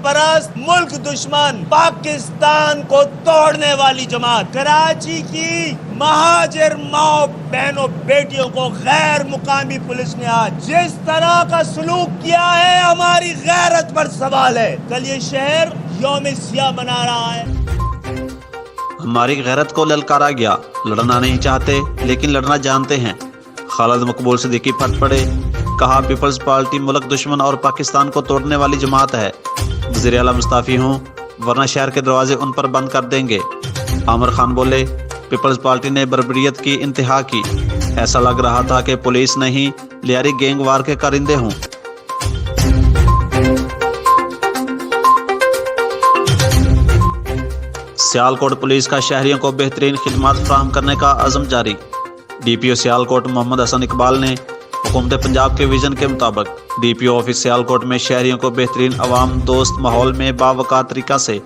پرست ملک دشمن پاکستان کو توڑنے والی جماعت کراچی کی مہاجر ماؤں بہنوں بیٹیوں کو غیر مقامی پولیس نے آج جس طرح کا سلوک کیا ہے ہماری غیرت پر سوال ہے. کل یہ شہر یوم سیاہ منا رہا ہے. ہماری غیرت کو للکارا گیا. لڑنا نہیں چاہتے لیکن لڑنا جانتے ہیں. خالد مقبول صدیقی پھٹ پڑے. کہا پیپلز پارٹی ملک دشمن اور پاکستان کو توڑنے والی جماعت ہے. وزیر اعلیٰ مستعفی ہوں ورنہ شہر کے دروازے ان پر بند کر دیں گے. عامر خان بولے پیپلز پارٹی نے بربریت کی انتہا کی. ایسا لگ رہا تھا کہ پولیس نہیں لیاری گینگ وار کے کارندے ہوں. سیالکوٹ پولیس کا شہریوں کو بہترین خدمات فراہم کرنے کا عزم جاری. ڈی پی او سیالکوٹ محمد حسن اقبال نے حکومت پنجاب کے ویژن کے مطابق D P O office Sialkot میں شہریوں کو بہترین عوام دوست ماحول میں باوقار طریقہ سے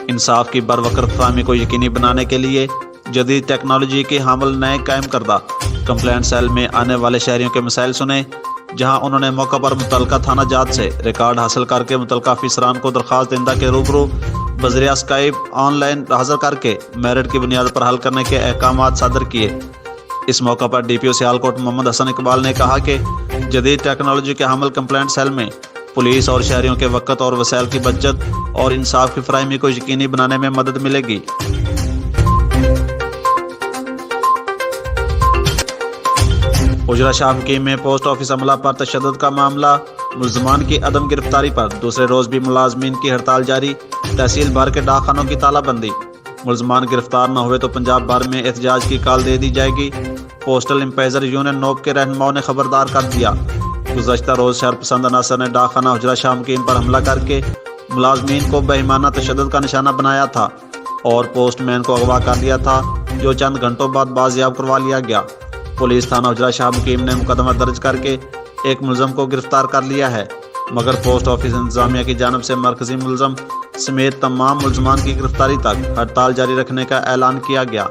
انصاف کی بروقت فراہمی کو یقینی بنانے کے لیے جدید ٹیکنالوجی کے حامل نئے قائم کردہ کمپلینٹ سیل میں آنے والے شہریوں کے مسائل سنے، جہاں انہوں نے موقع پر متعلقہ تھانہ جات سے ریکارڈ حاصل کر کے متعلقہ افسران کو درخواست دہندہ کے روبرو بذریعہ اسکائپ آن لائن حاضر کر کے میرٹ کی بنیاد پر حل کرنے کے احکامات صادر کیے. اس موقع پر ڈی پی او سیالکوٹ محمد حسن اقبال نے کہا کہ جدید ٹیکنالوجی کے حامل کمپلینٹ سیل میں پولیس اور شہریوں کے وقت اور وسائل کی بچت اور انصاف کی فراہمی کو یقینی بنانے میں مدد ملے گی. اجرا شاہ حکیم میں پوسٹ آفس عملہ پر تشدد کا معاملہ. ملزمان کی عدم گرفتاری پر دوسرے روز بھی ملازمین کی ہڑتال جاری. تحصیل بھر کے ڈاک خانوں کی تالہ بندی. ملزمان گرفتار نہ ہوئے تو پنجاب بھر میں احتجاج کی کال دے دی جائے گی. پوسٹل امپیزر یونین نوب کے رہنماؤں نے خبردار کر دیا. گزشتہ روز شہر پسند عناصر نے ڈاک خانہ اجرا شاہ حکیم پر حملہ کر کے ملازمین کو بہیمانہ تشدد کا نشانہ بنایا تھا اور پوسٹ مین کو اغوا کر لیا تھا، جو چند گھنٹوں بعد بازیاب کروا لیا گیا. پولیس تھانہ اجرا شاہ حکیم نے مقدمہ درج کر کے ایک ملزم کو گرفتار کر لیا ہے، مگر پوسٹ آفس انتظامیہ کی جانب سے مرکزی ملزم سمیت تمام ملزمان کی گرفتاری تک ہڑتال جاری رکھنے کا اعلان کیا گیا.